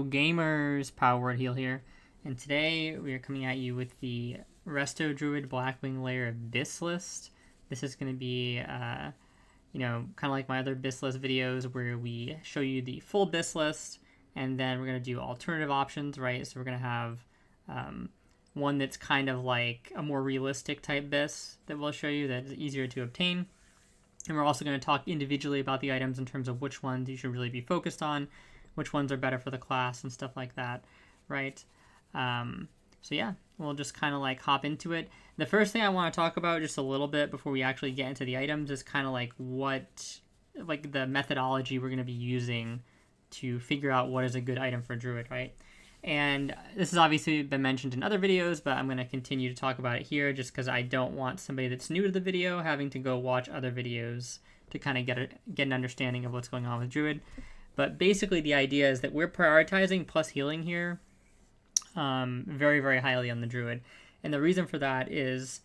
gamers, Power Word Heal here, and today we are coming at you with the Resto Druid Blackwing Lair BiS list. This is going to be, kind of like my other BiS list videos where we show you the full BiS list, and then we're going to do alternative options, right? So we're going to have one that's kind of like a more realistic type BiS that we'll show you that is easier to obtain. And we're also going to talk individually about the items in terms of which ones you should really be focused on, which ones are better for the class and stuff like that, right? So yeah, we'll just kind of like hop into it. The first thing I want to talk about just a little bit before we actually get into the items is kind of like the methodology we're going to be using to figure out what is a good item for Druid, right? And this has obviously been mentioned in other videos, but I'm going to continue to talk about it here just because I don't want somebody that's new to the video having to go watch other videos to kind of get an understanding of what's going on with Druid. But basically the idea is that we're prioritizing plus healing here very, very highly on the Druid. And the reason for that is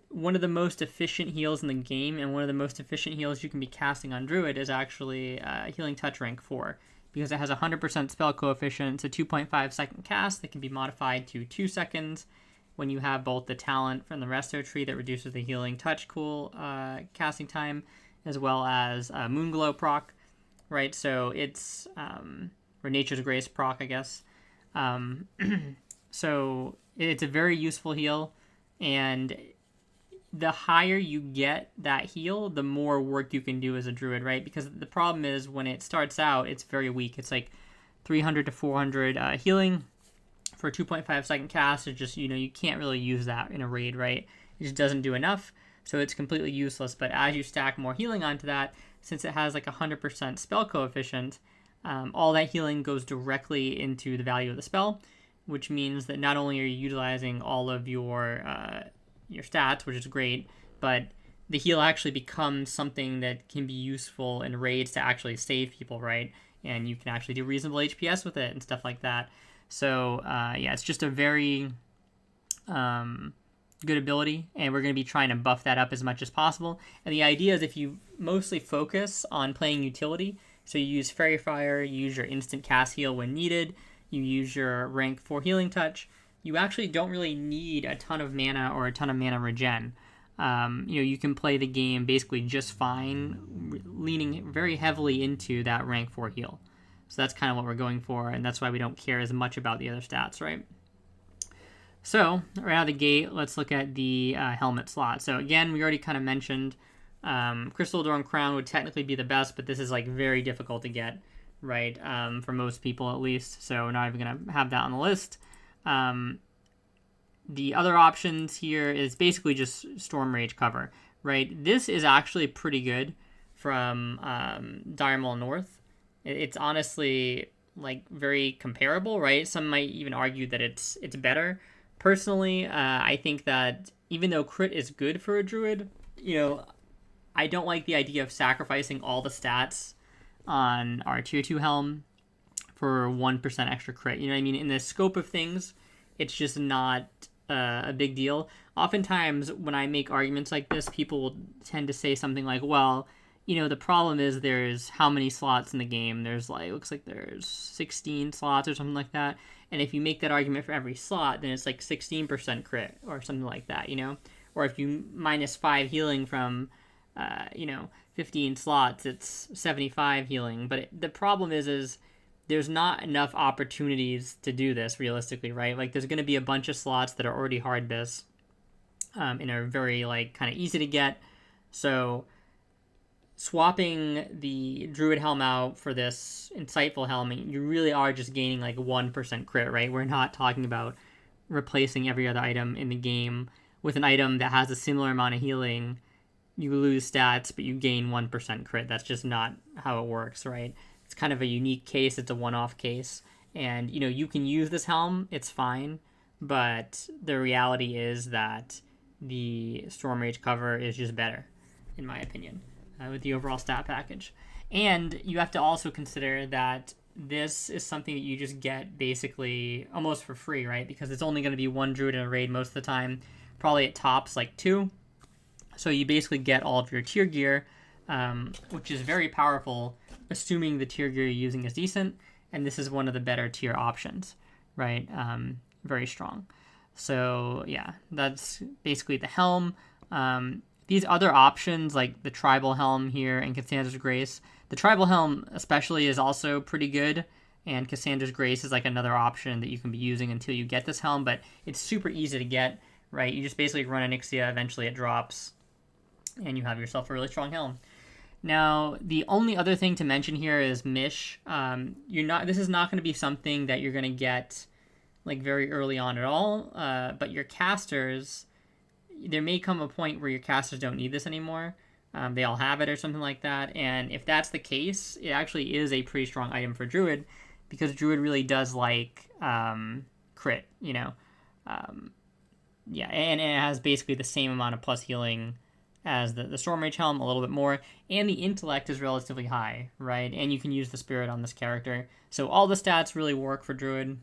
one of the most efficient heals in the game and one of the most efficient heals you can be casting on Druid is actually Healing Touch rank 4. Because it has a 100% spell coefficient. It's a 2.5 second cast that can be modified to 2 seconds when you have both the talent from the Resto tree that reduces the Healing Touch casting time, as well as Moonglow proc, right? So it's, or Nature's Grace proc, I guess. So it's a very useful heal, and the higher you get that heal, the more work you can do as a Druid, right? Because the problem is when it starts out, it's very weak. It's like 300 to 400 healing for a 2.5 second cast. It's just, you can't really use that in a raid, right? It just doesn't do enough, so it's completely useless. But as you stack more healing onto that, since it has like a 100% spell coefficient, all that healing goes directly into the value of the spell, which means that not only are you utilizing all of your stats, which is great, but the heal actually becomes something that can be useful in raids to actually save people, right? And you can actually do reasonable HPS with it and stuff like that. So, yeah, it's just a very good ability, and we're going to be trying to buff that up as much as possible. And the idea is if you mostly focus on playing utility, so you use Fairy Fire, you use your instant cast heal when needed, you use your rank 4 Healing Touch, you actually don't really need a ton of mana or a ton of mana regen. You can play the game basically just fine, leaning very heavily into that rank 4 heal. So that's kind of what we're going for, and that's why we don't care as much about the other stats, right? So, right out of the gate, let's look at the helmet slot. So again, we already kind of mentioned Crystal Adorned Crown would technically be the best, but this is like very difficult to get, right? For most people at least, so we're not even going to have that on the list. The other options here is basically just Storm Rage cover, right? This is actually pretty good from Dire Maul North. It's honestly like very comparable, right? Some might even argue that it's better. Personally, I think that even though crit is good for a Druid, I don't like the idea of sacrificing all the stats on our tier 2 helm for 1% extra crit. You know what I mean? In the scope of things, it's just not a big deal. Oftentimes, when I make arguments like this, people will tend to say something like, well, the problem is there's how many slots in the game? There's looks like there's 16 slots or something like that. And if you make that argument for every slot, then it's like 16% crit or something like that, Or if you minus 5 healing from, 15 slots, it's 75 healing. But the problem is there's not enough opportunities to do this realistically, right? Like there's going to be a bunch of slots that are already hard BiS and are very kind of easy to get. So swapping the Druid helm out for this Insightful helm, you really are just gaining 1% crit, right? We're not talking about replacing every other item in the game with an item that has a similar amount of healing. You lose stats, but you gain 1% crit. That's just not how it works, right? It's kind of a unique case. It's a one-off case. And, you can use this helm. It's fine. But the reality is that the Storm Rage cover is just better, in my opinion, with the overall stat package. And you have to also consider that this is something that you just get basically almost for free, right? Because it's only going to be one Druid in a raid most of the time. Probably at tops 2. So you basically get all of your tier gear, which is very powerful, assuming the tier gear you're using is decent. and this is one of the better tier options, right? Very strong. So yeah, that's basically the helm. These other options, like the tribal helm here and Cassandra's Grace, the tribal helm especially is also pretty good, and Cassandra's Grace is like another option that you can be using until you get this helm, but it's super easy to get, right? You just basically run Onyxia, eventually it drops, and you have yourself a really strong helm. Now, the only other thing to mention here is Mish. This is not going to be something that you're going to get like very early on at all, but your casters, there may come a point where your casters don't need this anymore. They all have it or something like that, and if that's the case, it actually is a pretty strong item for Druid, because Druid really does like crit, you know. Yeah, and it has basically the same amount of plus healing as the Storm Mage Helm, a little bit more, and the intellect is relatively high, right? And you can use the spirit on this character. So all the stats really work for Druid,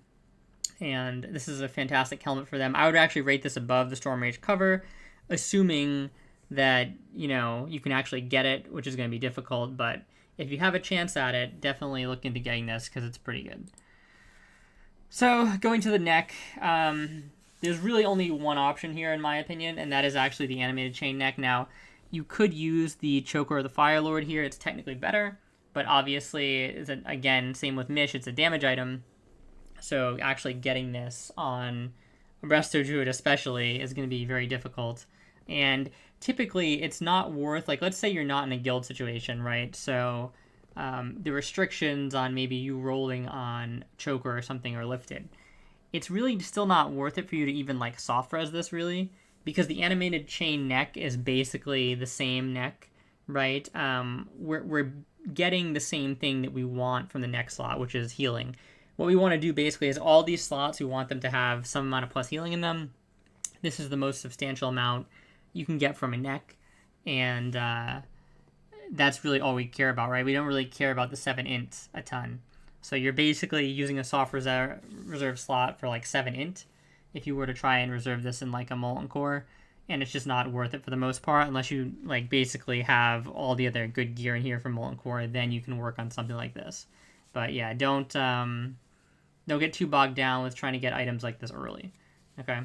and this is a fantastic helmet for them. I would actually rate this above the Storm Mage cover, assuming that, you know, you can actually get it, which is going to be difficult, but if you have a chance at it, definitely look into getting this because it's pretty good. So, going to the neck, there's really only one option here, in my opinion, and that is actually the animated chain neck. Now, you could use the Choker or the Fire Lord here. It's technically better, but obviously, again, same with Mish, it's a damage item. So actually getting this on Resto Druid especially is going to be very difficult. And typically, it's not worth, like, let's say you're not in a guild situation, right? So the restrictions on maybe you rolling on Choker or something are lifted. It's really still not worth it for you to even, like, soft res this, really, because the animated chain neck is basically the same neck, right? We're getting the same thing that we want from the neck slot, which is healing. What we want to do basically is all these slots, we want them to have some amount of plus healing in them. This is the most substantial amount you can get from a neck, and that's really all we care about, right? We don't really care about the 7 int a ton. So you're basically using a soft reserve slot for like 7 int if you were to try and reserve this in like a Molten Core, and it's just not worth it for the most part unless you like basically have all the other good gear in here from Molten Core. Then you can work on something like this. But yeah, don't get too bogged down with trying to get items like this early. Okay.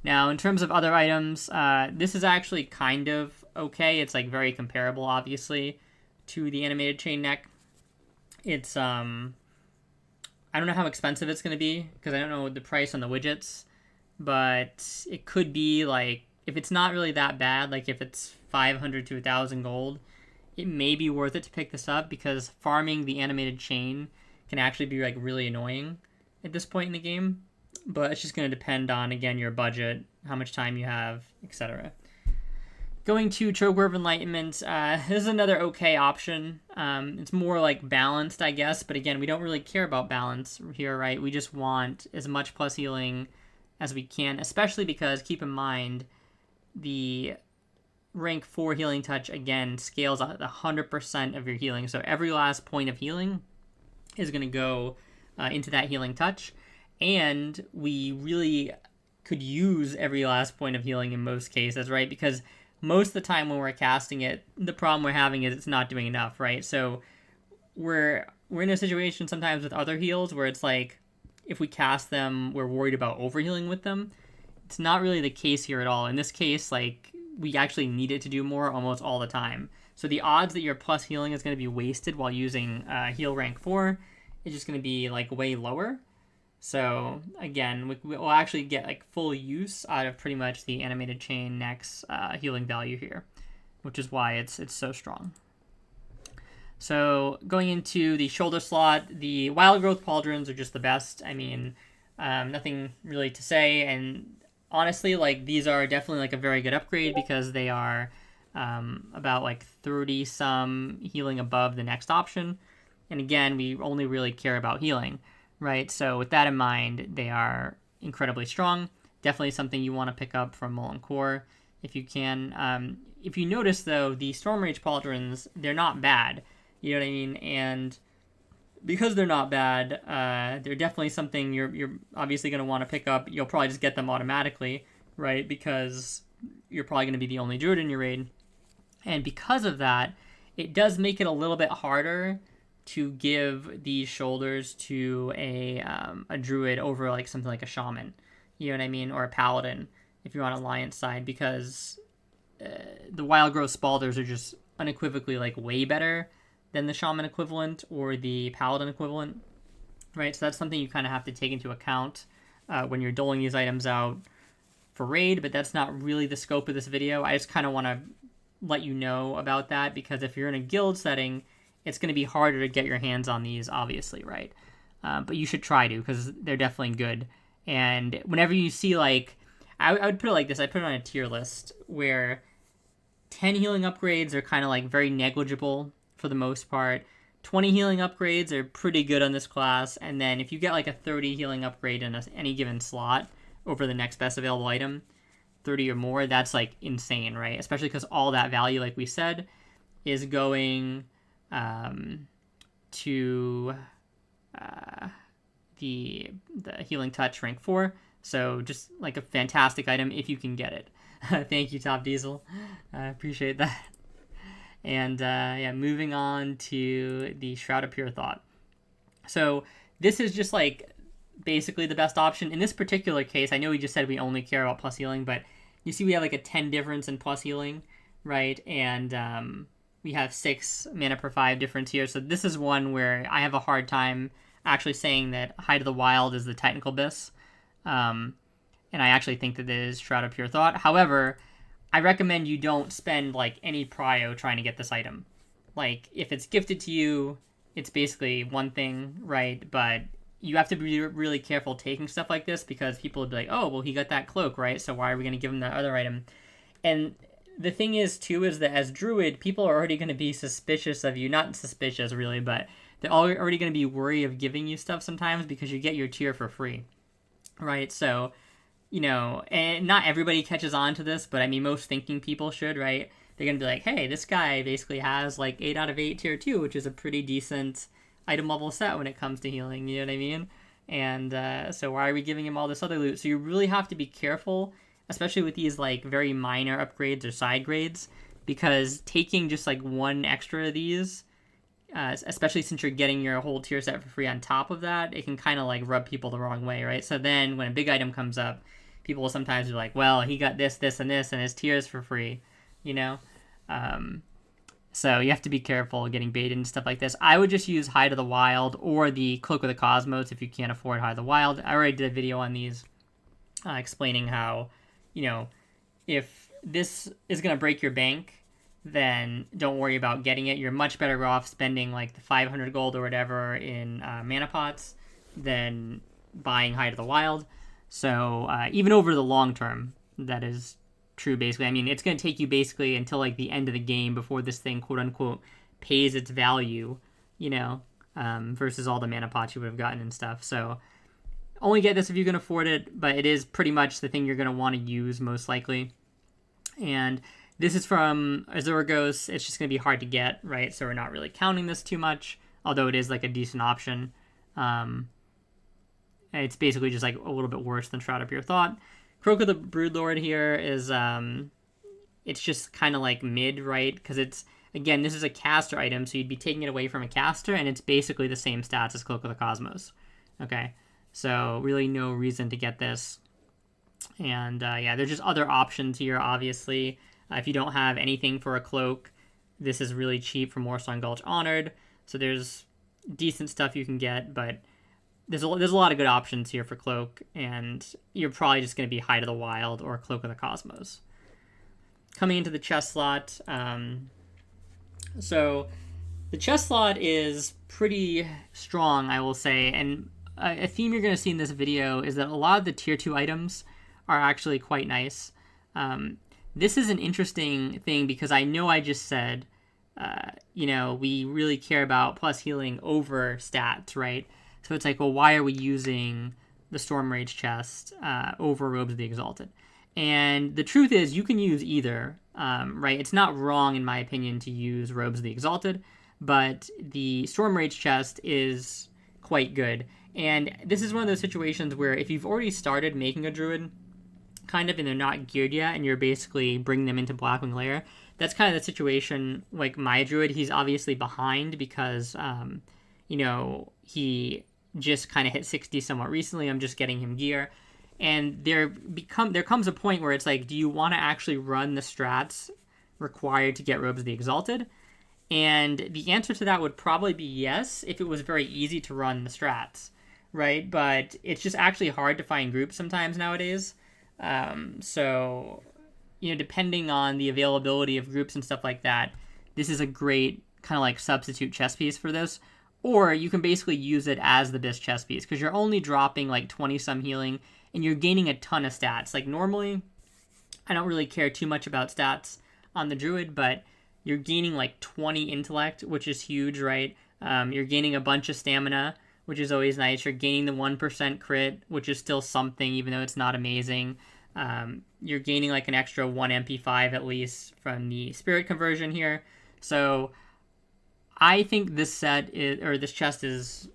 Now, in terms of other items, this is actually kind of okay. It's like very comparable, obviously, to the animated chain neck. It's I don't know how expensive it's going to be because I don't know the price on the widgets, but it could be like, if it's not really that bad, like if it's 500 to 1,000 gold, it may be worth it to pick this up because farming the animated chain can actually be like really annoying at this point in the game, but it's just going to depend on, again, your budget, how much time you have, etc. Going to Choker of Enlightenment, this is another okay option. It's more like balanced, I guess, but again, we don't really care about balance here, right? We just want as much plus healing as we can, especially because, keep in mind, the rank 4 healing touch, again, scales at 100% of your healing, so every last point of healing is going to go into that healing touch, and we really could use every last point of healing in most cases, right? Because most of the time when we're casting it, the problem we're having is it's not doing enough, right? So we're in a situation sometimes with other heals where it's like, if we cast them, we're worried about overhealing with them. It's not really the case here at all. In this case, like, we actually need it to do more almost all the time. So the odds that your plus healing is going to be wasted while using heal rank 4 is just going to be like way lower. So again, we'll actually get like full use out of pretty much the animated chain neck's healing value here, which is why it's so strong. So going into the shoulder slot, the Wild Growth Pauldrons are just the best. I mean, nothing really to say, and honestly, like, these are definitely like a very good upgrade because they are about like 30 some healing above the next option. And again, we only really care about healing, right? So with that in mind, they are incredibly strong. Definitely something you want to pick up from Molten Core if you can. If you notice, though, the Storm Rage Pauldrons, they're not bad. You know what I mean? And because they're not bad, they're definitely something you're obviously going to want to pick up. You'll probably just get them automatically, right? Because you're probably going to be the only Druid in your raid. And because of that, it does make it a little bit harder to give these shoulders to a druid over like something like a shaman, you know what I mean, or a paladin if you're on alliance side, because the wild growth spalders are just unequivocally like way better than the shaman equivalent or the paladin equivalent, right? So that's something you kind of have to take into account when you're doling these items out for raid, but that's not really the scope of this video. I just kind of want to let you know about that, because if you're in a guild setting, it's going to be harder to get your hands on these, obviously, right? But you should try to, because they're definitely good. And whenever you see, like, I would put it like this. I put it on a tier list where 10 healing upgrades are kind of like very negligible for the most part. 20 healing upgrades are pretty good on this class. And then if you get like a 30 healing upgrade in any given slot over the next best available item, 30 or more, that's like insane, right? Especially because all that value, like we said, is going to the healing touch rank 4. So just like a fantastic item if you can get it. Thank you, Top Diesel. I appreciate that. And yeah, moving on to the Shroud of Pure Thought. So this is just like basically the best option. In this particular case, I know we just said we only care about plus healing, but you see we have like a 10 difference in plus healing, right? And we have 6 mana per 5 difference here. So this is one where I have a hard time actually saying that Height of the Wild is the technical BiS. And I actually think that it is Shroud of Pure Thought. However, I recommend you don't spend like any prio trying to get this item. Like if it's gifted to you, it's basically one thing, right? But you have to be really careful taking stuff like this, because people would be like, oh, well, he got that cloak, right? So why are we going to give him that other item? And the thing is, too, is that as Druid, people are already going to be suspicious of you. Not suspicious, really, but they're already going to be worried of giving you stuff sometimes because you get your tier for free, right? So, you know, and not everybody catches on to this, but I mean, most thinking people should, right? They're going to be like, hey, this guy basically has like 8 out of 8 tier 2, which is a pretty decent item level set when it comes to healing, you know what I mean? And so why are we giving him all this other loot? So you really have to be careful, especially with these like very minor upgrades or side grades, because taking just like one extra of these, especially since you're getting your whole tier set for free on top of that, it can kind of like rub people the wrong way, right? So then when a big item comes up, people will sometimes be like, well, he got this, this, and this, and his tiers for free, you know? So you have to be careful getting baited and stuff like this. I would just use Height of the Wild or the Cloak of the Cosmos if you can't afford Height of the Wild. I already did a video on these explaining how, you know, if this is going to break your bank, then don't worry about getting it. You're much better off spending like the 500 gold or whatever in mana pots than buying Height of the Wild. So even over the long term, that is true, basically. I mean, it's going to take you basically until like the end of the game before this thing, quote unquote, pays its value, you know, versus all the mana pots you would have gotten and stuff. So only get this if you can afford it, but it is pretty much the thing you're going to want to use most likely. And this is from Azurgos. It's just going to be hard to get, right? So we're not really counting this too much, although it is like a decent option. It's basically just like a little bit worse than Shroud of Pure Thought. Croak of the Broodlord here is, it's just kind of like mid, right? Because it's, again, this is a caster item, so you'd be taking it away from a caster, and it's basically the same stats as Cloak of the Cosmos. Okay, so really no reason to get this. And yeah, there's just other options here, obviously. If you don't have anything for a cloak, this is really cheap for Moorstone Gulch Honored. So there's decent stuff you can get, but there's a lot of good options here for cloak, and you're probably just going to be Height of the Wild or Cloak of the Cosmos. Coming into the chest slot, so the chest slot is pretty strong, I will say, and a theme you're going to see in this video is that a lot of the tier 2 items are actually quite nice. This is an interesting thing because I know I just said, you know, we really care about plus healing over stats, right? So it's like, well, why are we using the Storm Rage chest over Robes of the Exalted? And the truth is, you can use either, right? It's not wrong, in my opinion, to use Robes of the Exalted, but the Storm Rage chest is quite good. And this is one of those situations where if you've already started making a Druid, kind of, and they're not geared yet, and you're basically bringing them into Blackwing Lair, that's kind of the situation, like my Druid, he's obviously behind because he just kind of hit 60 somewhat recently. I'm just getting him gear. And there comes a point where it's like, do you want to actually run the strats required to get Robes of the Exalted? And the answer to that would probably be yes, if it was very easy to run the strats, right? But it's just actually hard to find groups sometimes nowadays. So, depending on the availability of groups and stuff like that, this is a great kind of like substitute chess piece for this. Or you can basically use it as the BiS chess piece, because you're only dropping like 20 some healing and you're gaining a ton of stats. Like normally, I don't really care too much about stats on the Druid, but you're gaining like 20 intellect, which is huge, right? You're gaining a bunch of stamina, which is always nice. You're gaining the 1% crit, which is still something, even though it's not amazing. You're gaining like an extra 1 MP5 at least from the spirit conversion here. So I think this set this chest is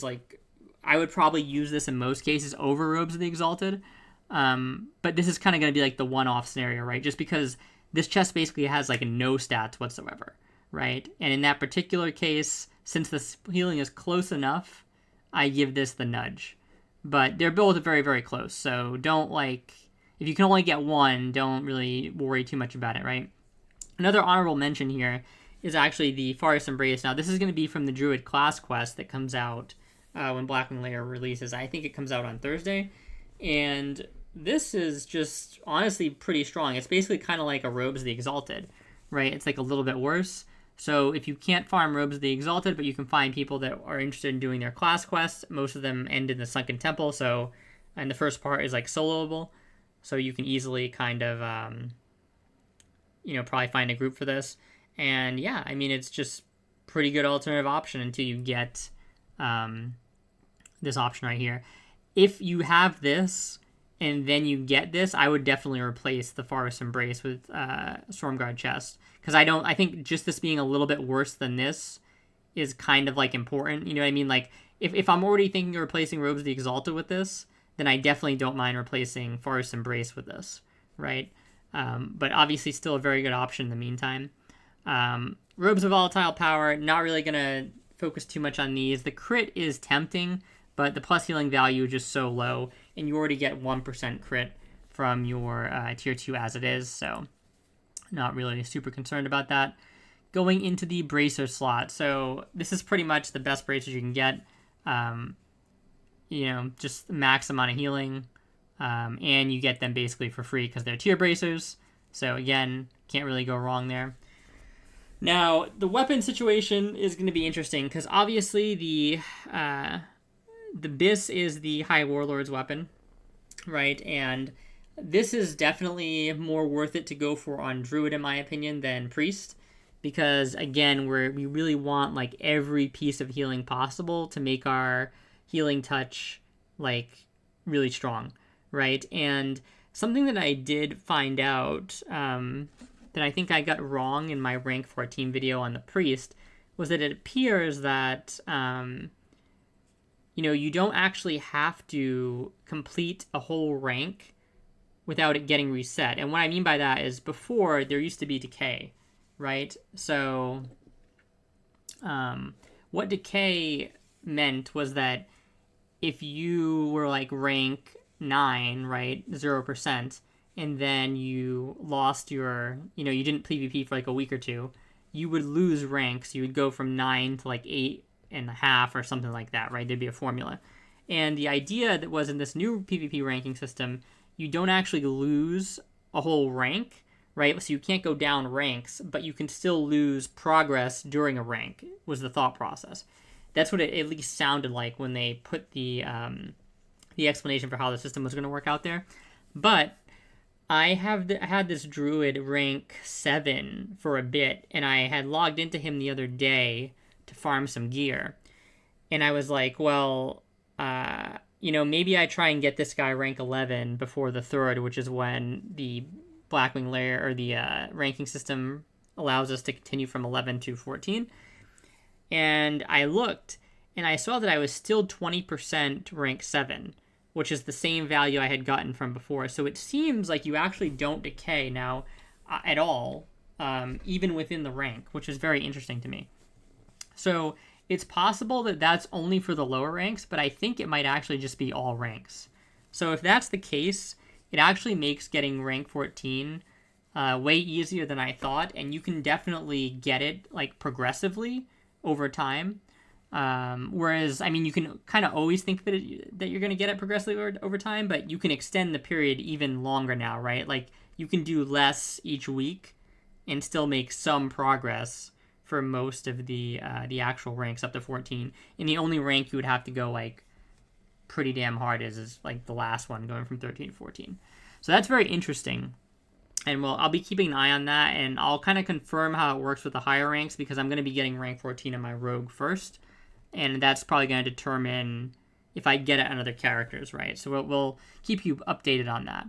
like, I would probably use this in most cases over Robes of the Exalted. But this is kind of going to be like the one-off scenario, right? Just because this chest basically has like no stats whatsoever, right? And in that particular case, since the healing is close enough, I give this the nudge. But they're both very, very close. So don't if you can only get one, don't really worry too much about it, right? Another honorable mention here is actually the Forest Embrace. Now, this is going to be from the Druid class quest that comes out when Blackwing Lair releases. I think it comes out on Thursday. And this is just honestly pretty strong. It's basically kind of like a Robes of the Exalted, right? It's like a little bit worse. So if you can't farm Robes of the Exalted, but you can find people that are interested in doing their class quests, most of them end in the Sunken Temple. And the first part is like soloable. So you can easily kind of, probably find a group for this. And yeah, I mean, it's just pretty good alternative option until you get this option right here. If you have this and then you get this, I would definitely replace the Forest Embrace with Stormguard Chest. Because I think just this being a little bit worse than this is kind of like important. You know what I mean? Like, if I'm already thinking of replacing Robes of the Exalted with this, then I definitely don't mind replacing Forest Embrace with this, right? But obviously still a very good option in the meantime. Robes of Volatile Power, not really going to focus too much on these. The crit is tempting, but the plus healing value is just so low, and you already get 1% crit from your tier 2 as it is, so not really super concerned about that. Going into the bracer slot, so this is pretty much the best bracers you can get. Just the max amount of healing, and you get them basically for free because they're tier bracers. So again, can't really go wrong there. Now, the weapon situation is going to be interesting because obviously the BiS is the High Warlord's weapon, right? And this is definitely more worth it to go for on Druid, in my opinion, than Priest. Because, again, we really want, like, every piece of healing possible to make our healing touch, like, really strong, right? And something that I did find out that I think I got wrong in my rank 14 video on the Priest was that it appears that, you don't actually have to complete a whole rank without it getting reset. And what I mean by that is before, there used to be decay, right? So what decay meant was that if you were like rank 9, right, 0%, and then you lost your, you didn't PvP for like a week or two, you would lose ranks. You would go from 9 to like 8.5 or something like that, right? There'd be a formula. And the idea that was in this new PvP ranking system, you don't actually lose a whole rank, right? So you can't go down ranks, but you can still lose progress during a rank, was the thought process. That's what it at least sounded like when they put the explanation for how the system was going to work out there. But I had this Druid rank 7 for a bit, and I had logged into him the other day to farm some gear. And I was like, well, maybe I try and get this guy rank 11 before the 3rd, which is when the Blackwing Lair, or the ranking system, allows us to continue from 11 to 14. And I looked, and I saw that I was still 20% rank 7, which is the same value I had gotten from before. So it seems like you actually don't decay now at all, even within the rank, which is very interesting to me. So It's possible that that's only for the lower ranks, but I think it might actually just be all ranks. So if that's the case, it actually makes getting rank 14 way easier than I thought, and you can definitely get it like progressively over time. Whereas, I mean, you can kind of always think that you're going to get it progressively over time, but you can extend the period even longer now, right? Like, you can do less each week and still make some progress for most of the actual ranks up to 14. And the only rank you would have to go like pretty damn hard is like the last one, going from 13 to 14. So that's very interesting. And well, I'll be keeping an eye on that, and I'll kind of confirm how it works with the higher ranks, because I'm going to be getting rank 14 in my rogue first, and that's probably going to determine if I get it on other characters, right? So we'll keep you updated on that.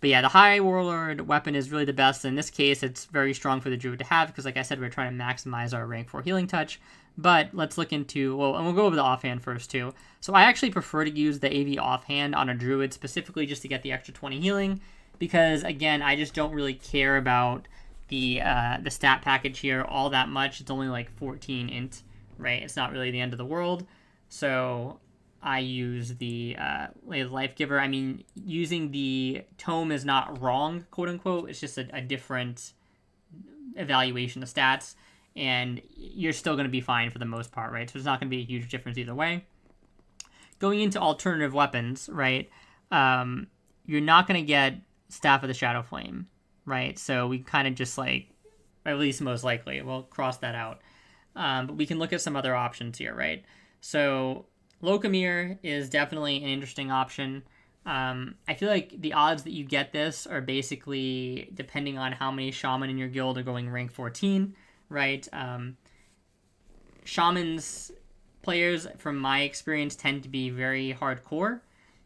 But yeah, the High Warlord weapon is really the best. In this case, it's very strong for the Druid to have, because like I said, we're trying to maximize our rank 4 healing touch. But let's look into, well, and we'll go over the offhand first too. So I actually prefer to use the AV offhand on a Druid, specifically just to get the extra 20 healing, because again, I just don't really care about the stat package here all that much. It's only like 14 int, right? It's not really the end of the world. So I use the Life Giver. I mean, using the tome is not wrong, quote unquote. It's just a different evaluation of stats, and you're still going to be fine for the most part, right? So it's not going to be a huge difference either way. Going into alternative weapons, right? You're not going to get Staff of the Shadow Flame, right? So we kind of just like, at least most likely, we'll cross that out. But we can look at some other options here, right? So Locomere is definitely an interesting option. I feel like the odds that you get this are basically depending on how many shaman in your guild are going rank 14, right? Shamans players, from my experience, tend to be very hardcore.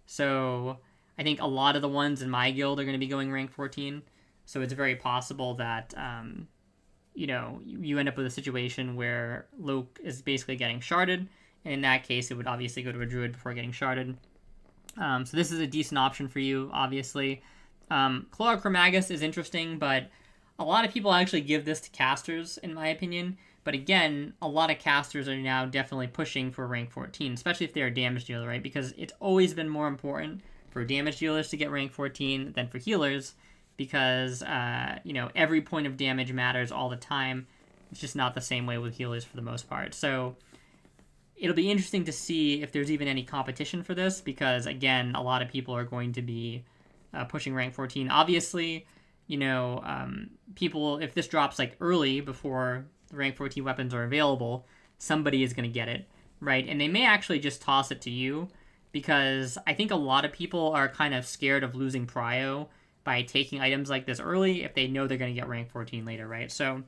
So I think a lot of the ones in my guild are going to be going rank 14. So it's very possible that, you end up with a situation where Loke is basically getting sharded. And in that case, it would obviously go to a Druid before getting sharded. So this is a decent option for you, obviously. Cloak is interesting, but a lot of people actually give this to casters, in my opinion. But again, a lot of casters are now definitely pushing for rank 14, especially if they're a damage dealer, right? Because it's always been more important for damage dealers to get rank 14 than for healers, because, every point of damage matters all the time. It's just not the same way with healers for the most part. So it'll be interesting to see if there's even any competition for this, because, again, a lot of people are going to be pushing rank 14. Obviously, people, if this drops like early before the rank 14 weapons are available, somebody is going to get it, right? And they may actually just toss it to you, because I think a lot of people are kind of scared of losing prio by taking items like this early if they know they're going to get rank 14 later, right? So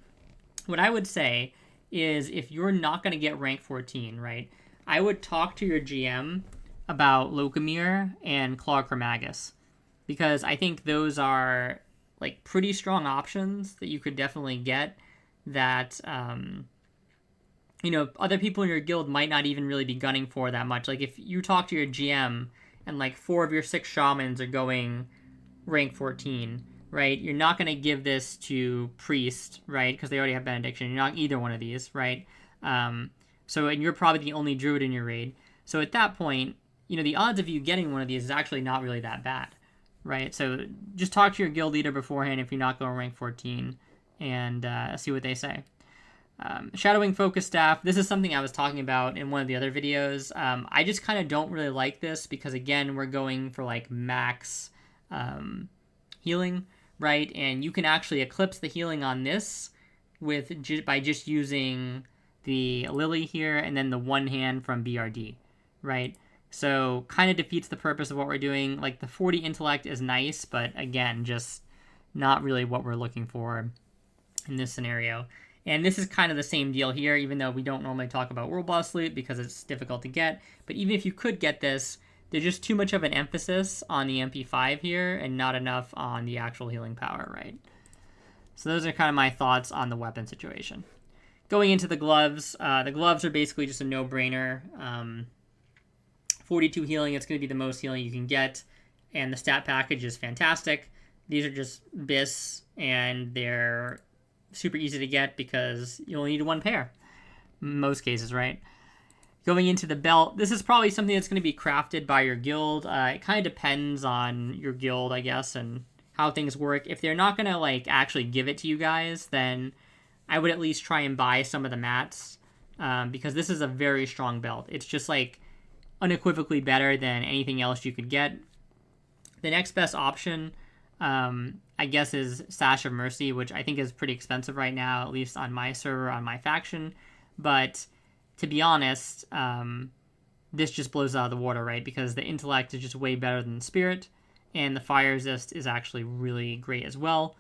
what I would say is, if you're not going to get rank 14, right, I would talk to your GM about Locomere and Cloak, because I think those are like pretty strong options that you could definitely get that, other people in your guild might not even really be gunning for that much. Like, if you talk to your GM and like 4 of your 6 shamans are going rank 14, right? You're not going to give this to Priest, right? Because they already have Benediction. You're not either one of these, right? And you're probably the only Druid in your raid. So at that point, the odds of you getting one of these is actually not really that bad, right? So just talk to your guild leader beforehand if you're not going rank 14, and see what they say. Shadowing Focus Staff. This is something I was talking about in one of the other videos. I just kind of don't really like this, because, again, we're going for like max healing, right? And you can actually eclipse the healing on this by just using the Lily here and then the one hand from BRD, right? So kind of defeats the purpose of what we're doing. Like, the 40 intellect is nice, but again, just not really what we're looking for in this scenario. And this is kind of the same deal here, even though we don't normally talk about World Boss Loot because it's difficult to get. But even if you could get this, there's just too much of an emphasis on the MP5 here and not enough on the actual healing power, right? So those are kind of my thoughts on the weapon situation. Going into the gloves are basically just a no-brainer. 42 healing, it's going to be the most healing you can get, and the stat package is fantastic. These are just BiS, and they're super easy to get because you only need 1 pair in most cases, right? Going into the belt, this is probably something that's going to be crafted by your guild. It kind of depends on your guild, I guess, and how things work. If they're not going to like actually give it to you guys, then I would at least try and buy some of the mats, because this is a very strong belt. It's just like unequivocally better than anything else you could get. The next best option, I guess, is Sash of Mercy, which I think is pretty expensive right now, at least on my server, on my faction. But to be honest, this just blows out of the water, right? Because the intellect is just way better than the spirit, and the fire resist is actually really great as well.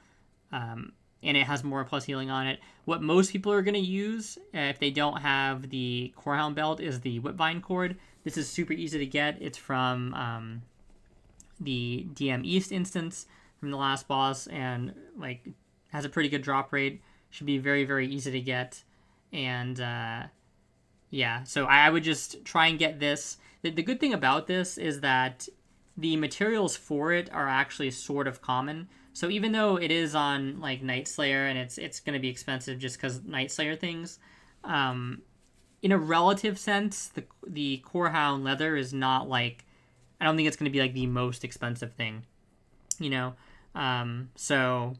And it has more plus healing on it. What most people are going to use, if they don't have the Corehound belt, is the Whipvine cord. This is super easy to get. It's from the DM East instance from the last boss, and like has a pretty good drop rate. Should be very, very easy to get. And yeah, so I would just try and get this. The good thing about this is that the materials for it are actually sort of common. So even though it is on like Night Slayer, and it's going to be expensive just because Night Slayer things, in a relative sense, the Corehound leather is not like, I don't think it's going to be like the most expensive thing, you know. So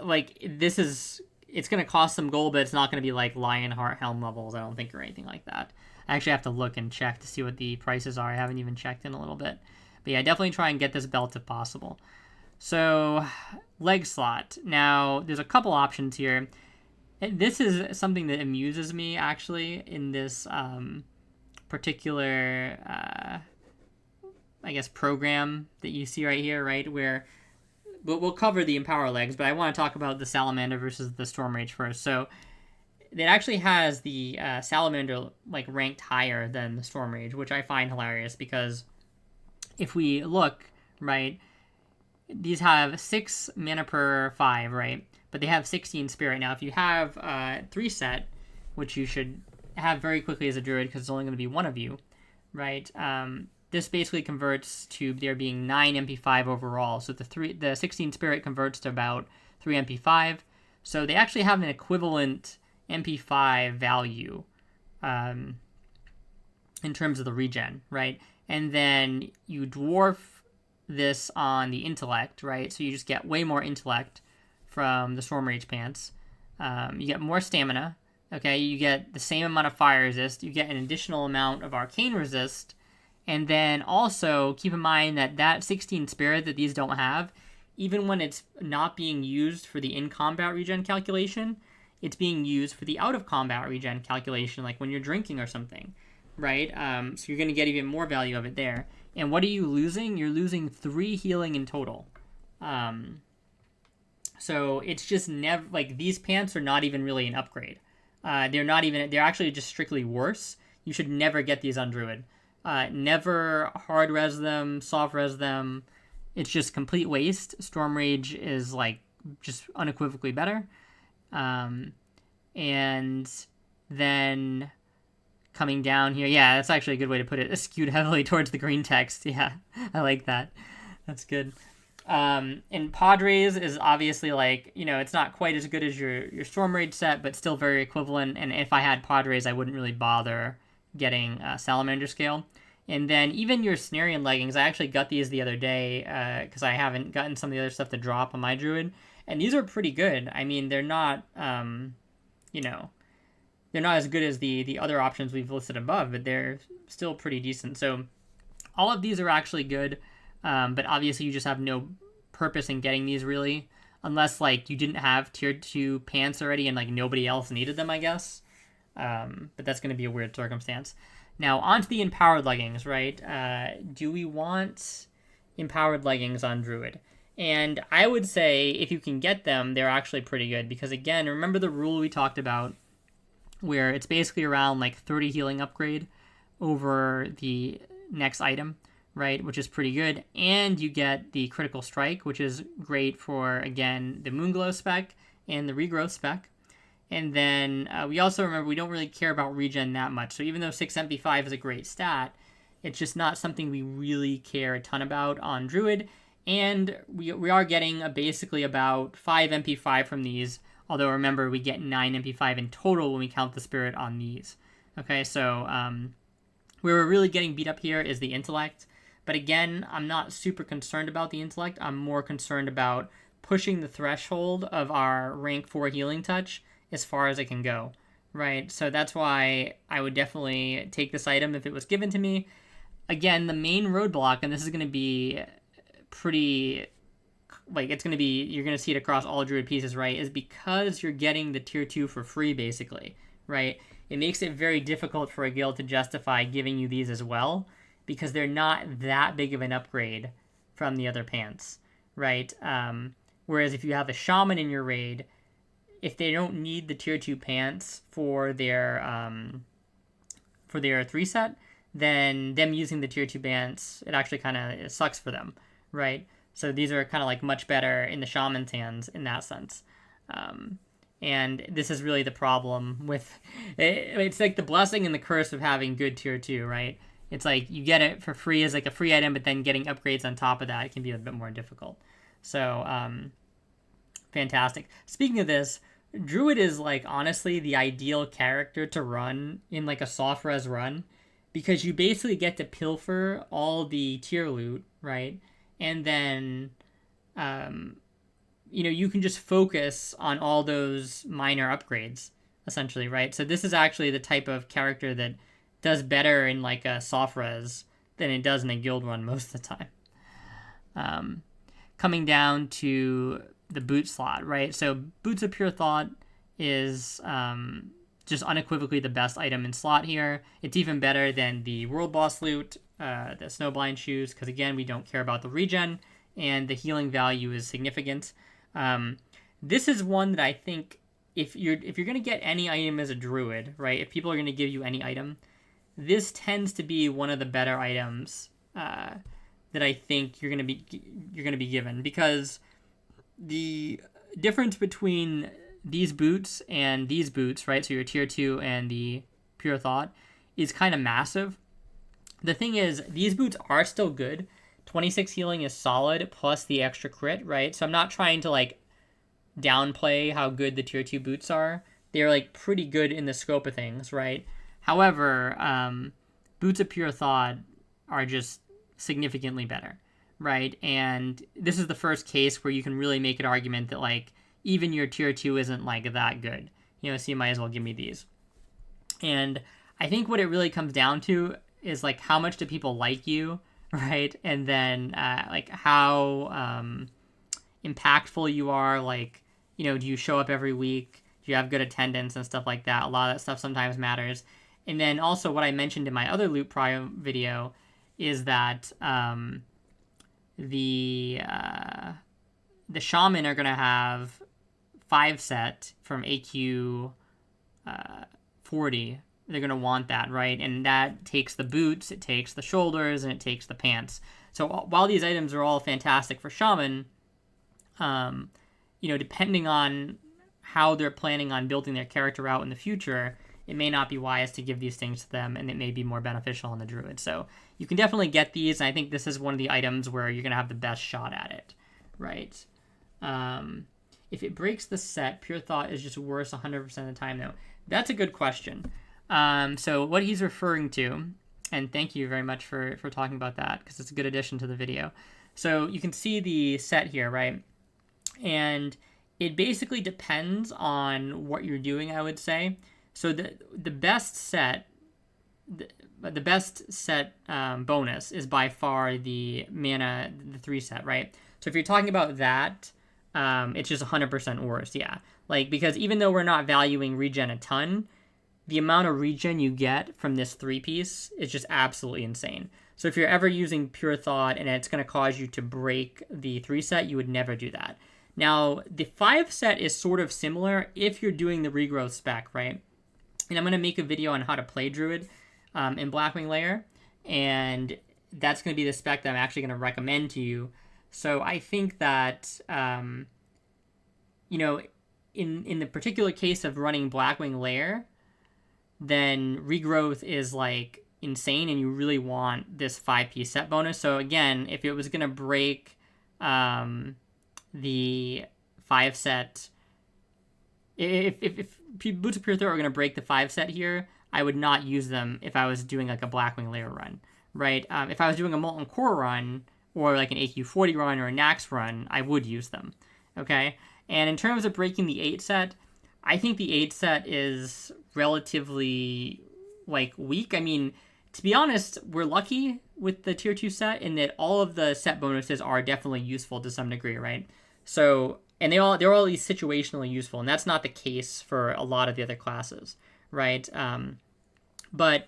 like this is, it's going to cost some gold, but it's not going to be like Lionheart helm levels, I don't think, or anything like that. I actually have to look and check to see what the prices are. I haven't even checked in a little bit. But yeah, definitely try and get this belt if possible. So, leg slot. Now, there's a couple options here. This is something that amuses me, actually, in this particular, I guess, program that you see right here, right? Where we'll cover the Empower legs, but I want to talk about the Salamander versus the Storm Rage first. So, it actually has the Salamander like ranked higher than the Storm Rage, which I find hilarious because if we look, right, these have 6 mana per 5, right? But they have 16 spirit. Now, if you have 3 set, which you should have very quickly as a druid because it's only going to be one of you, right? This basically converts to there being 9 MP5 overall. So the 16 spirit converts to about 3 MP5. So they actually have an equivalent MP5 value in terms of the regen, right? And then you dwarf this on the intellect, right? So you just get way more intellect from the Storm Rage pants. You get more stamina, okay? You get the same amount of fire resist. You get an additional amount of arcane resist. And then also keep in mind that 16 spirit that these don't have, even when it's not being used for the in-combat regen calculation, it's being used for the out-of-combat regen calculation, like when you're drinking or something, right? So you're going to get even more value of it there. And what are you losing? You're losing 3 healing in total. So it's just never, like, these pants are not even really an upgrade. They're actually just strictly worse. You should never get these on Druid. Never hard res them, soft res them. It's just complete waste. Storm Rage is, like, just unequivocally better. And then coming down here, yeah, that's actually a good way to put it. It's skewed heavily towards the green text. Yeah, I like that. That's good. And Padres is obviously like, you know, it's not quite as good as your Storm Rage set, but still very equivalent. And if I had Padres, I wouldn't really bother getting Salamander scale. And then even your Snarian leggings, I actually got these the other day because I haven't gotten some of the other stuff to drop on my Druid. And these are pretty good. I mean, they're not, you know, they're not as good as the other options we've listed above, but they're still pretty decent. So all of these are actually good, but obviously you just have no purpose in getting these really, unless like you didn't have tier 2 pants already and like nobody else needed them, I guess. But that's going to be a weird circumstance. Now onto the empowered leggings, right? Do we want empowered leggings on Druid? And I would say if you can get them, they're actually pretty good because, again, remember the rule we talked about where it's basically around like 30 healing upgrade over the next item, right? Which is pretty good. And you get the critical strike, which is great for, again, the Moonglow spec and the regrowth spec. And then we also remember we don't really care about regen that much. So even though 6 MP5 is a great stat, it's just not something we really care a ton about on Druid. And we are getting basically about 5 MP5 from these. Although remember, we get 9 MP5 in total when we count the spirit on these. Okay, so where we're really getting beat up here is the intellect. But again, I'm not super concerned about the intellect. I'm more concerned about pushing the threshold of our rank 4 healing touch as far as it can go, right? So that's why I would definitely take this item if it was given to me. Again, the main roadblock, and this is going to be pretty, like, it's going to be, you're going to see it across all Druid pieces, right, is because you're getting the tier 2 for free, basically, right? It makes it very difficult for a guild to justify giving you these as well, because they're not that big of an upgrade from the other pants, right? Whereas if you have a shaman in your raid, if they don't need the tier 2 pants for their 3 set, then them using the tier 2 pants, it actually kind of sucks for them, right? So these are kind of like much better in the shaman's hands in that sense. And this is really the problem with it's like the blessing and the curse of having good tier 2, right? It's like you get it for free as like a free item, but then getting upgrades on top of that, it can be a bit more difficult. So fantastic. Speaking of this, Druid is like honestly the ideal character to run in like a soft res run, because you basically get to pilfer all the tier loot, right? And then you can just focus on all those minor upgrades, essentially, right? So this is actually the type of character that does better in like a soft res than it does in a guild run most of the time. Coming down to the boot slot, right? So Boots of Pure Thought is just unequivocally the best item in slot here. It's even better than the World Boss loot, the Snowblind shoes, because again, we don't care about the regen, and the healing value is significant. This is one that I think if you're gonna get any item as a druid, right? If people are gonna give you any item, this tends to be one of the better items that I think you're gonna be given, because the difference between these boots and these boots, right? So your tier 2 and the Pure Thought is kind of massive. The thing is, these boots are still good. 26 healing is solid, plus the extra crit, right? So I'm not trying to like downplay how good the tier 2 boots are. They're like pretty good in the scope of things, right? However, Boots of Pure Thought are just significantly better, right? And this is the first case where you can really make an argument that like even your tier 2 isn't like that good, so you might as well give me these. And I think what it really comes down to is like how much do people like you, right? And then like how impactful you are, like, do you show up every week? Do you have good attendance and stuff like that? A lot of that stuff sometimes matters. And then also what I mentioned in my other loot prio video is that the shaman are going to have 5 set from AQ 40. They're going to want that, right? And that takes the boots, it takes the shoulders, and it takes the pants. So while these items are all fantastic for shaman, depending on how they're planning on building their character out in the future, it may not be wise to give these things to them, and it may be more beneficial on the druid. So you can definitely get these, and I think this is one of the items where you're going to have the best shot at it, right? If it breaks the set, Pure Thought is just worse 100% of the time, though. That's a good question. So what he's referring to, and thank you very much for talking about that, because it's a good addition to the video. So you can see the set here, right? And it basically depends on what you're doing, I would say. So the best set, the best set bonus is by far the mana, the 3 set, right? So if you're talking about that, it's just 100% worse, yeah. Like, because even though we're not valuing regen a ton, the amount of regen you get from this 3-piece is just absolutely insane. So if you're ever using Pure Thought and it's going to cause you to break the 3 set, you would never do that. Now, the 5 set is sort of similar if you're doing the regrowth spec, right? And I'm going to make a video on how to play Druid in Blackwing Lair, and that's going to be the spec that I'm actually going to recommend to you. So I think that, in the particular case of running Blackwing Lair, then regrowth is like insane, and you really want this 5-piece set bonus. So again, if it was going to break the 5 set, if Boots of Pure Thought are going to break the 5 set here, I would not use them if I was doing like a Blackwing Lair run, right? If I was doing a Molten Core run or like an AQ40 run or a Nax run, I would use them, okay? And in terms of breaking the 8 set, I think the 8 set is relatively like weak. I mean, to be honest, we're lucky with the tier 2 set in that all of the set bonuses are definitely useful to some degree, right? So, and they're all at least situationally useful, and that's not the case for a lot of the other classes, right? But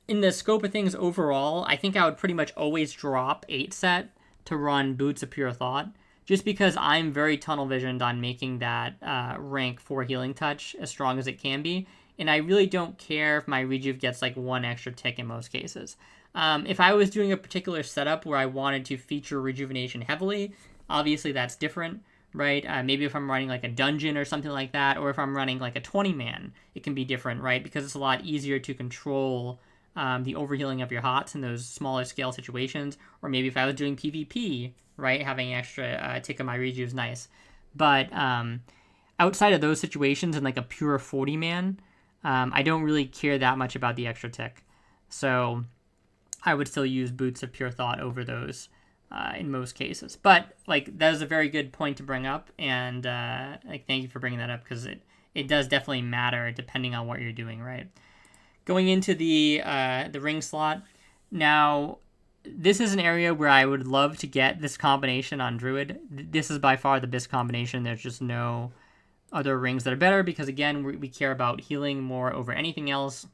in the scope of things overall, I think I would pretty much always drop 8 set to run Boots of Pure Thought, just because I'm very tunnel visioned on making that rank 4 healing touch as strong as it can be, and I really don't care if my rejuve gets like 1 extra tick in most cases. If I was doing a particular setup where I wanted to feature rejuvenation heavily, obviously that's different, right? Maybe if I'm running like a dungeon or something like that, or if I'm running like a 20-man, it can be different, right? Because it's a lot easier to control the overhealing of your HOTS in those smaller scale situations. Or maybe if I was doing PvP, right, having an extra tick on my rejuve is nice. But outside of those situations in like a pure 40-man, I don't really care that much about the extra tick. So I would still use Boots of Pure Thought over those in most cases. But like that is a very good point to bring up, and like thank you for bringing that up, because it does definitely matter depending on what you're doing, right? Going into the ring slot, now this is an area where I would love to get this combination on Druid. This is by far the best combination. There's just no other rings that are better, because again, we care about healing more over anything else,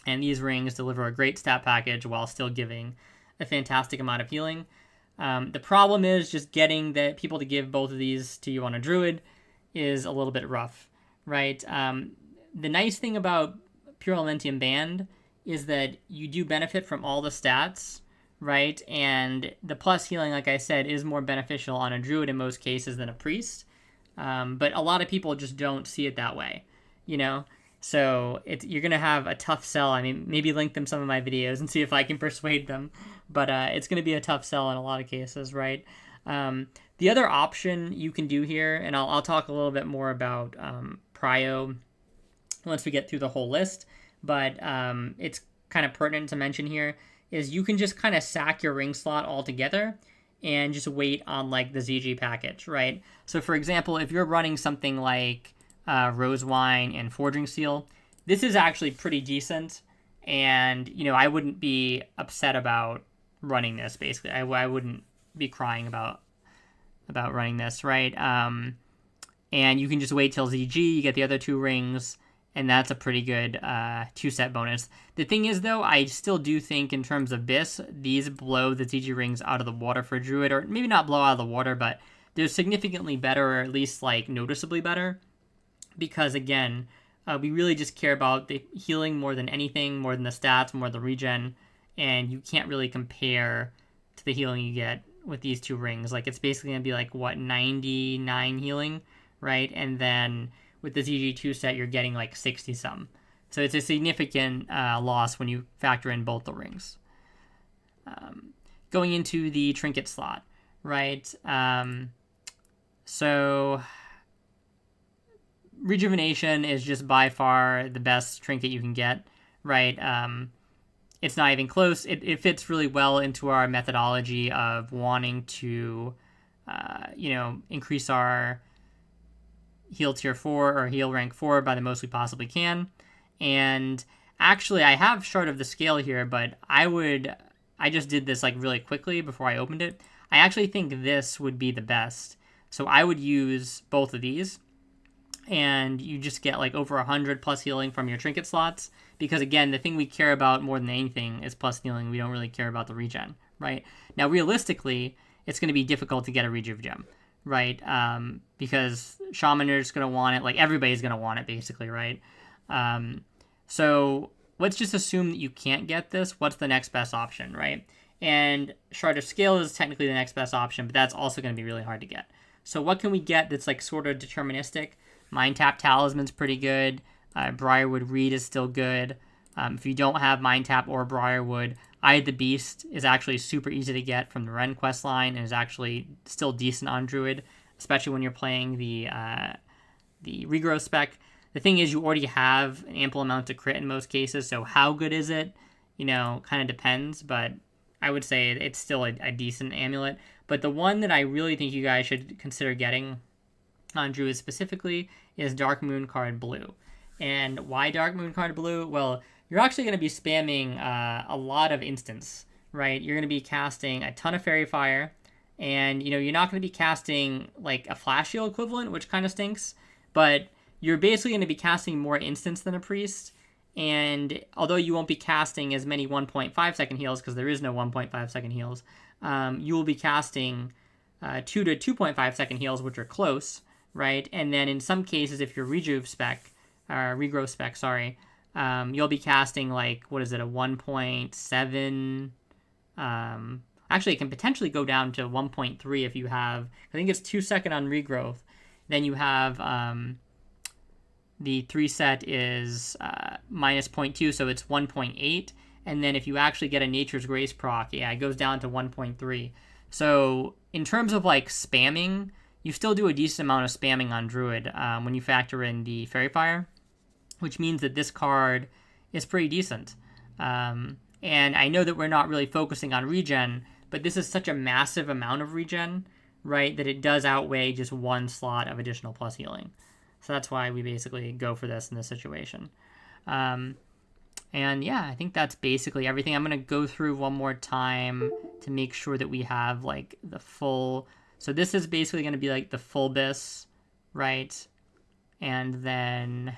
and these rings deliver a great stat package while still giving a fantastic amount of healing. The problem is just getting the people to give both of these to you on a Druid is a little bit rough, right? The nice thing about Pure Elementium Band is that you do benefit from all the stats, right? And the plus healing, like I said, is more beneficial on a Druid in most cases than a Priest. But a lot of people just don't see it that way, you know? So you're going to have a tough sell. I mean, maybe link them some of my videos and see if I can persuade them. But it's going to be a tough sell in a lot of cases, right? The other option you can do here, and I'll talk a little bit more about Prio once we get through the whole list, but it's kind of pertinent to mention here, is you can just kind of sack your ring slot altogether and just wait on like the ZG package, right? So for example, if you're running something like Rose Wine and Forging Seal, this is actually pretty decent, and you know, I wouldn't be upset about running this. Basically, I wouldn't be crying about running this, right? And you can just wait till ZG, you get the other 2 rings, and that's a pretty good 2-set bonus. The thing is, though, I still do think in terms of BiS, these blow the ZG rings out of the water for Druid, or maybe not blow out of the water, but they're significantly better, or at least like noticeably better, because again, we really just care about the healing more than anything, more than the stats, more the regen, and you can't really compare to the healing you get with these 2 rings. Like, it's basically going to be like, what, 99 healing, right? And then with the ZG2 set, you're getting like 60-some. So it's a significant loss when you factor in both the rings. Going into the trinket slot, right? So rejuvenation is just by far the best trinket you can get, right? It's not even close. It fits really well into our methodology of wanting to, increase our heal tier 4 or heal rank 4 by the most we possibly can. And actually, I have Shard of the Scale here, but I just did this like really quickly before I opened it. I actually think this would be the best. So I would use both of these, and you just get like over 100 plus healing from your trinket slots, because again, the thing we care about more than anything is plus healing. We don't really care about the regen, right? Now, realistically, it's going to be difficult to get a rejuve gem, right? Because Shaman are just going to want it, like everybody's going to want it basically, right? So let's just assume that you can't get this. What's the next best option, right? And Shard of Scale is technically the next best option, but that's also going to be really hard to get. So what can we get that's like sort of deterministic? Mind Tap Talisman's pretty good. Briarwood Reed is still good. If you don't have Mind Tap or Briarwood, Eye of the Beast is actually super easy to get from the Ren quest line, and is actually still decent on Druid, especially when you're playing the regrowth spec. The thing is, you already have an ample amount to crit in most cases, so how good is it? Kind of depends, but I would say it's still a decent amulet. But the one that I really think you guys should consider getting on Druid specifically is Dark Moon card blue. And why Dark Moon card blue? Well, you're actually going to be spamming a lot of instants, right? You're going to be casting a ton of Fairy Fire, and you're not going to be casting like a Flash Heal equivalent, which kind of stinks, but you're basically going to be casting more instants than a priest. And although you won't be casting as many 1.5 second heals, because there is no 1.5 second heals, you will be casting 2 to 2.5 second heals, which are close, right? And then in some cases, if you're regrowth spec, you'll be casting like, what is it, a 1.7. Actually, it can potentially go down to 1.3 if you have, I think it's 2 second on regrowth. Then you have the 3 set is minus 0.2, so it's 1.8. And then if you actually get a Nature's Grace proc, it goes down to 1.3. So in terms of like spamming, you still do a decent amount of spamming on Druid when you factor in the Fairy Fire, which means that this card is pretty decent. And I know that we're not really focusing on regen, but this is such a massive amount of regen, right, that it does outweigh just one slot of additional plus healing. So that's why we basically go for this in this situation. And yeah, I think that's basically everything. I'm going to go through one more time to make sure that we have like the full. So this is basically going to be like the full BiS, right? And then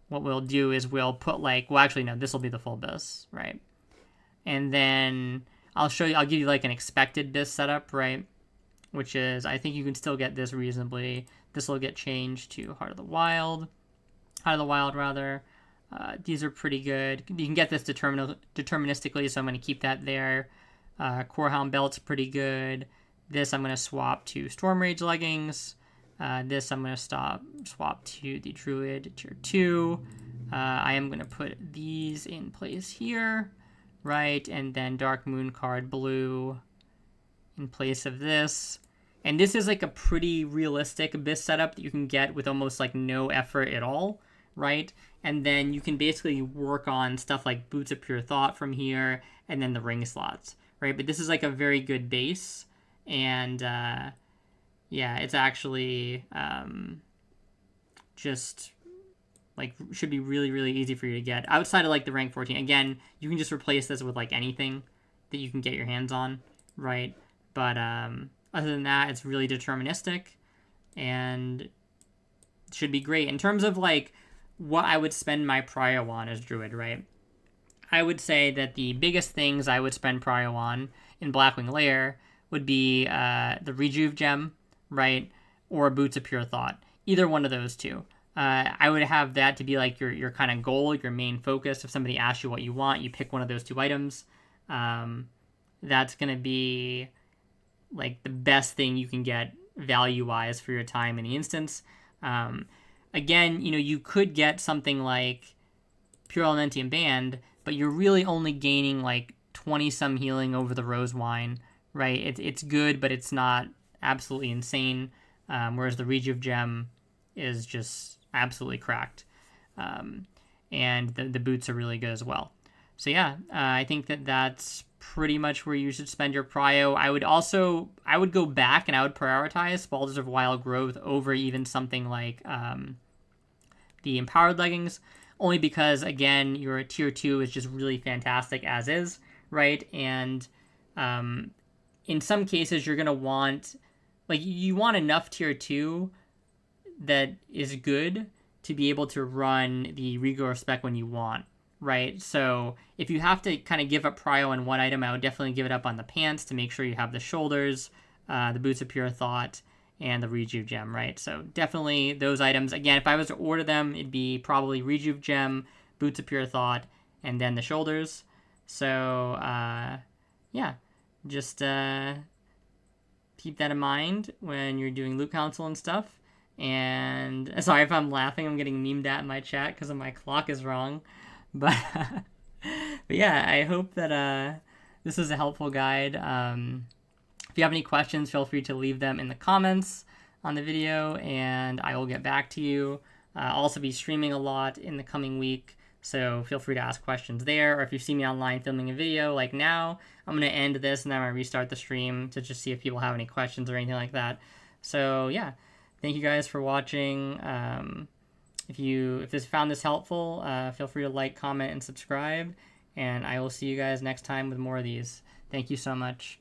what we'll do is we'll put like, well, actually, no, this will be the full BiS, right? And then I'll give you like an expected BiS setup, right? Which is, I think you can still get this reasonably. This will get changed to Heart of the Wild, rather. These are pretty good. You can get this deterministically, so I'm going to keep that there. Corehound Belt's pretty good. This I'm going to swap to Storm Rage Leggings. This I'm going to swap to the Druid Tier 2. I am going to put these in place here, right? And then Dark Moon card blue in place of this. And this is like a pretty realistic BiS setup that you can get with almost like no effort at all, right? And then you can basically work on stuff like Boots of Pure Thought from here, and then the ring slots, right? But this is like a very good base, and yeah, it's actually just like should be really, really easy for you to get. Outside of like the rank 14, again, you can just replace this with like anything that you can get your hands on, right? But other than that, it's really deterministic, and should be great. In terms of like what I would spend my prio on as Druid, right? I would say that the biggest things I would spend prio on in Blackwing Lair would be the Rejuve Gem, right? Or Boots of Pure Thought. Either one of those two. I would have that to be like your kind of goal, your main focus. If somebody asks you what you want, you pick one of those two items. That's going to be like the best thing you can get value-wise for your time in the instance. Again, you could get something like Pure Elementium Band, but you're really only gaining like 20-some healing over the Rose Wine, right? It's good, but it's not absolutely insane, whereas the Rejuve Gem is just absolutely cracked. And the boots are really good as well. So yeah, I think that's pretty much where you should spend your prio. I would go back and I would prioritize Baldur's of Wild Growth over even something like the Empowered Leggings, only because, again, your Tier 2 is just really fantastic as is, right? And in some cases, you're going to want, like, you want enough Tier 2 that is good to be able to run the Regrowth spec when you want, right? So if you have to kind of give up prio on one item, I would definitely give it up on the pants to make sure you have the shoulders, the Boots of Pure Thought, and the Rejuve Gem, right? So definitely those items. Again, if I was to order them, it'd be probably Rejuve Gem, Boots of Pure Thought, and then the shoulders. So, yeah, just keep that in mind when you're doing loot council and stuff. And sorry if I'm laughing, I'm getting memed at in my chat because my clock is wrong. But, but yeah, I hope that this is a helpful guide. If you have any questions, feel free to leave them in the comments. on the video, and I will get back to you. I'll also be streaming a lot in the coming week, so feel free to ask questions there. Or if you see me online filming a video like now, I'm going to end this and then I'm going to restart the stream to just see if people have any questions or anything like that. So yeah, thank you guys for watching. If this found this helpful, feel free to like, comment, and subscribe. And I will see you guys next time with more of these. Thank you so much.